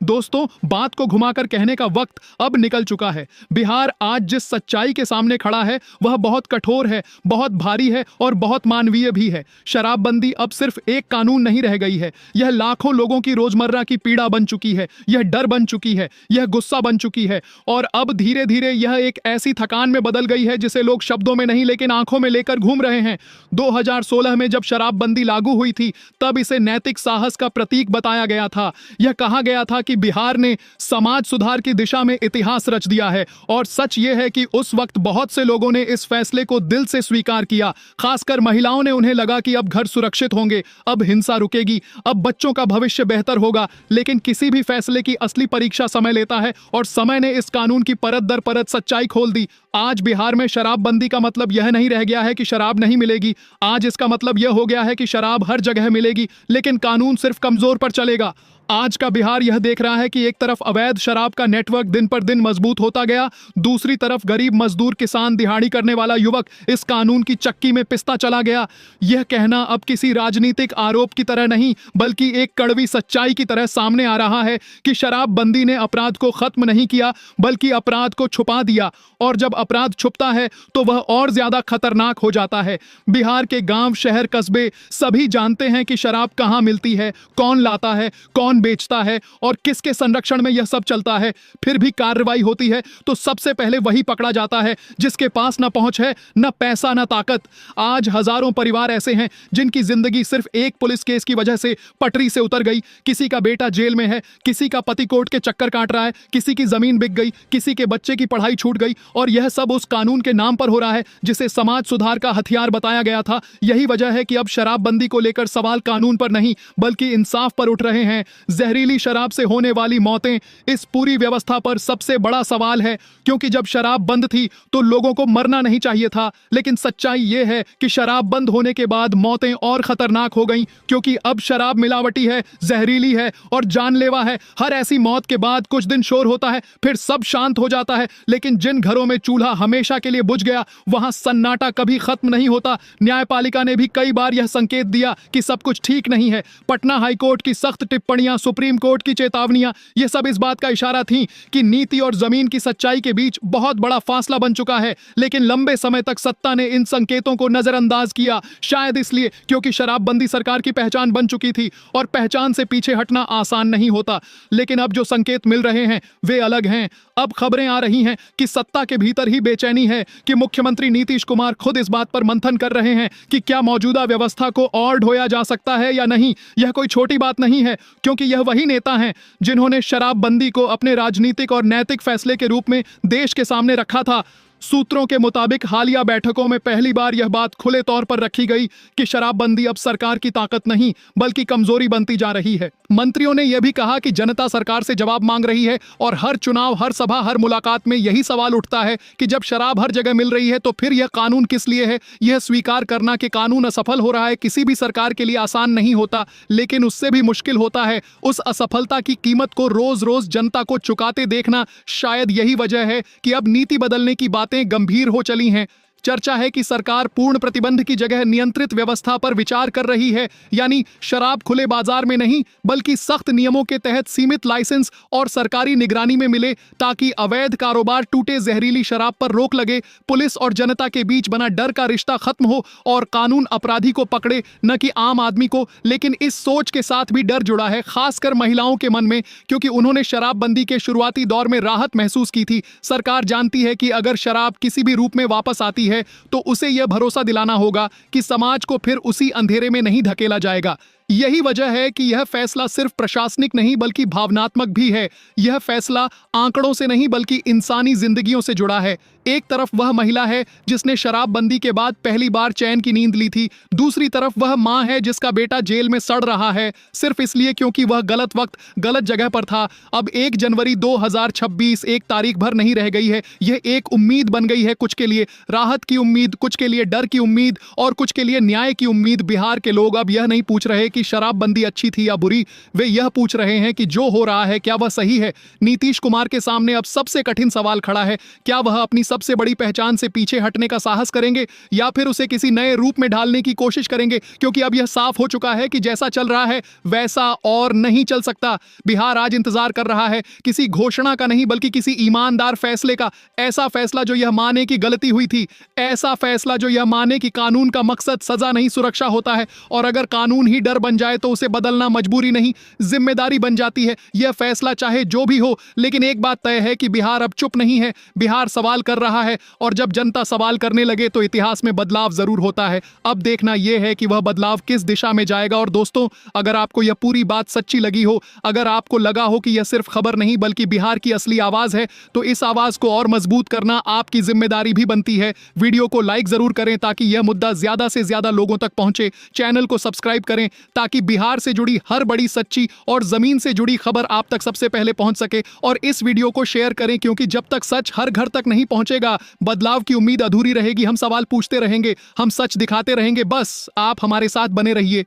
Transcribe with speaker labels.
Speaker 1: दोस्तों, बात को घुमाकर कहने का वक्त अब निकल चुका है। बिहार आज जिस सच्चाई के सामने खड़ा है वह बहुत कठोर है, बहुत भारी है और बहुत मानवीय भी है। शराबबंदी अब सिर्फ एक कानून नहीं रह गई है, यह लाखों लोगों की रोजमर्रा की पीड़ा बन चुकी है, यह डर बन चुकी है, यह गुस्सा बन चुकी है और अब धीरे धीरे यह एक ऐसी थकान में बदल गई है जिसे लोग शब्दों में नहीं लेकिन आंखों में लेकर घूम रहे हैं। 2016 में जब शराबबंदी लागू हुई थी तब इसे नैतिक साहस का प्रतीक बताया गया था। यह कहा गया था कि बिहार ने समाज सुधार की दिशा में इतिहास रच दिया है और सच यह है कि उस वक्त बहुत से लोगों ने इस फैसले को दिल से स्वीकार किया। खासकर महिलाओं ने, उन्हें लगा कि अब घर सुरक्षित होंगे, अब हिंसा रुकेगी, अब बच्चों का भविष्य बेहतर होगा। लेकिन किसी भी फैसले की असली परीक्षा समय लेता है और समय ने इस कानून की परत दर परत सच्चाई खोल दी। आज बिहार में शराबबंदी का मतलब यह नहीं रह गया है कि शराब नहीं मिलेगी। आज इसका मतलब यह हो गया है कि शराब हर जगह मिलेगी, लेकिन कानून सिर्फ कमजोर पर चलेगा। आज का बिहार यह देख रहा है कि एक तरफ अवैध शराब का नेटवर्क दिन पर दिन मजबूत होता गया, दूसरी तरफ गरीब मजदूर, किसान, दिहाड़ी करने वाला युवक इस कानून की चक्की में पिसता चला गया। यह कहना अब किसी राजनीतिक आरोप की तरह नहीं बल्कि एक कड़वी सच्चाई की तरह सामने आ रहा है कि शराबबंदी ने अपराध को खत्म नहीं किया बल्कि अपराध को छुपा दिया, और जब अपराध छुपता है तो वह और ज्यादा खतरनाक हो जाता है। बिहार के गांव, शहर, कस्बे सभी जानते हैं कि शराब कहां मिलती है, कौन लाता है, कौन बेचता है और किसके संरक्षण में यह सब चलता है। फिर भी कार्रवाई होती है तो सबसे पहले वही पकड़ा जाता है जिसके पास न पहुंच है, न पैसा, न ताकत। आज हजारों परिवार ऐसे हैं जिनकी जिंदगी सिर्फ एक पुलिस केस की वजह से पटरी से उतर गई। किसी का बेटा जेल में है, किसी का पति कोर्ट के चक्कर काट रहा है, किसी की जमीन बिक गई, किसी के बच्चे की पढ़ाई छूट गई, और यह सब उस कानून के नाम पर हो रहा है जिसे समाज सुधार का हथियार बताया गया था। यही वजह है कि अब शराबबंदी को लेकर सवाल कानून पर नहीं बल्कि इंसाफ पर उठ रहे हैं। जहरीली शराब से होने वाली मौतें इस पूरी व्यवस्था पर सबसे बड़ा सवाल है, क्योंकि जब शराब बंद थी तो लोगों को मरना नहीं चाहिए था, लेकिन सच्चाई यह है कि शराब बंद होने के बाद मौतें और खतरनाक हो गईं, क्योंकि अब शराब मिलावटी है, जहरीली है और जानलेवा है। हर ऐसी मौत के बाद कुछ दिन शोर होता है, फिर सब शांत हो जाता है, लेकिन जिन घरों में चूल्हा हमेशा के लिए बुझ गया वहां सन्नाटा कभी खत्म नहीं होता। न्यायपालिका ने भी कई बार यह संकेत दिया कि सब कुछ ठीक नहीं है। पटना हाईकोर्ट की सख्त टिप्पणियां, सुप्रीम कोर्ट की चेतावनियां, ये सब इस बात का इशारा थी कि नीति और जमीन की सच्चाई के बीच बहुत बड़ा फासला बन चुका है। लेकिन लंबे समय तक सत्ता ने इन संकेतों को नजरअंदाज किया, शायद इसलिए क्योंकि शराबबंदी सरकार की पहचान बन चुकी थी और पहचान से पीछे हटना आसान नहीं होता। लेकिन अब जो संकेत मिल रहे हैं वे अलग हैं। अब खबरें आ रही हैं कि सत्ता के भीतर ही बेचैनी है, कि मुख्यमंत्री नीतीश कुमार खुद इस बात पर मंथन कर रहे हैं कि क्या मौजूदा व्यवस्था को और ढोया जा सकता है या नहीं। यह कोई छोटी बात नहीं है, क्योंकि यह वही नेता हैं जिन्होंने शराबबंदी को अपने राजनीतिक और नैतिक फैसले के रूप में देश के सामने रखा था। सूत्रों के मुताबिक हालिया बैठकों में पहली बार यह बात खुले तौर पर रखी गई कि शराबबंदी अब सरकार की ताकत नहीं बल्कि कमजोरी बनती जा रही है। मंत्रियों ने यह भी कहा कि जनता सरकार से जवाब मांग रही है और हर चुनाव, हर सभा, हर मुलाकात में यही सवाल उठता है कि जब शराब हर जगह मिल रही है तो फिर यह कानून किस लिए है। यह स्वीकार करना कि कानून असफल हो रहा है किसी भी सरकार के लिए आसान नहीं होता, लेकिन उससे भी मुश्किल होता है उस असफलता की कीमत को रोज रोज जनता को चुकाते देखना। शायद यही वजह है कि अब नीति बदलने की बातें गंभीर हो चली हैं। चर्चा है कि सरकार पूर्ण प्रतिबंध की जगह नियंत्रित व्यवस्था पर विचार कर रही है, यानी शराब खुले बाजार में नहीं बल्कि सख्त नियमों के तहत सीमित लाइसेंस और सरकारी निगरानी में मिले, ताकि अवैध कारोबार टूटे, जहरीली शराब पर रोक लगे, पुलिस और जनता के बीच बना डर का रिश्ता खत्म हो और कानून अपराधी को पकड़े न कि आम आदमी को। लेकिन इस सोच के साथ भी डर जुड़ा है, खासकर महिलाओं के मन में, क्योंकि उन्होंने शराबबंदी के शुरुआती दौर में राहत महसूस की थी। सरकार जानती है कि अगर शराब किसी भी रूप में वापस आती है तो उसे यह भरोसा दिलाना होगा कि समाज को फिर उसी अंधेरे में नहीं धकेला जाएगा। यही वजह है कि यह फैसला सिर्फ प्रशासनिक नहीं बल्कि भावनात्मक भी है। यह फैसला आंकड़ों से नहीं बल्कि इंसानी जिंदगियों से जुड़ा है। एक तरफ वह महिला है जिसने शराबबंदी के बाद पहली बार चैन की नींद ली थी, दूसरी तरफ वह मां है जिसका बेटा जेल में सड़ रहा है सिर्फ इसलिए क्योंकि वह गलत वक्त, गलत जगह पर था। अब 1 जनवरी 2026 एक तारीख भर नहीं रह गई है, यह एक उम्मीद बन गई है। कुछ के लिए राहत की उम्मीद, कुछ के लिए डर की उम्मीद और कुछ के लिए न्याय की उम्मीद। बिहार के लोग अब यह नहीं पूछ रहे कि शराबबंदी अच्छी थी या बुरी, वे यह पूछ रहे हैं कि जो हो रहा है क्या वह सही है। नीतीश कुमार के सामने अब सबसे कठिन सवाल खड़ा है, क्या वह अपनी सबसे बड़ी पहचान से पीछे हटने का साहस करेंगे या फिर उसे किसी नए रूप में ढालने की कोशिश करेंगे, क्योंकि अब यह साफ हो चुका है कि जैसा चल रहा है वैसा और नहीं चल सकता। बिहार आज इंतजार कर रहा है किसी घोषणा का नहीं, बल्कि किसी ईमानदार फैसले का। ऐसा फैसला जो यह माने कि गलती हुई थी, ऐसा फैसला जो यह माने कि कानून का मकसद सजा नहीं सुरक्षा होता है, और अगर कानून ही डर बन जाए तो उसे बदलना मजबूरी नहीं जिम्मेदारी बन जाती है। यह फैसला चाहे जो भी हो, लेकिन एक बात तय है कि बिहार अब चुप नहीं है। बिहार सवाल कर रहा है, और जब जनता सवाल करने लगे तो इतिहास में बदलाव जरूर होता है। अब देखना यह है कि वह बदलाव किस दिशा में जाएगा। और दोस्तों, अगर आपको यह पूरी बात सच्ची लगी हो, अगर आपको लगा हो कि यह सिर्फ खबर नहीं बल्कि बिहार की असली आवाज है, तो इस आवाज को और मजबूत करना आपकी जिम्मेदारी भी बनती है। वीडियो को लाइक जरूर करें ताकि यह मुद्दा ज्यादा से ज्यादा लोगों तक पहुंचे। चैनल को सब्सक्राइब करें ताकि बिहार से जुड़ी हर बड़ी सच्ची और जमीन से जुड़ी खबर आप तक सबसे पहले पहुंच सके। और इस वीडियो को शेयर करें, क्योंकि जब तक सच हर घर तक नहीं पहुंचेगा, बदलाव की उम्मीद अधूरी रहेगी। हम सवाल पूछते रहेंगे, हम सच दिखाते रहेंगे, बस आप हमारे साथ बने रहिए।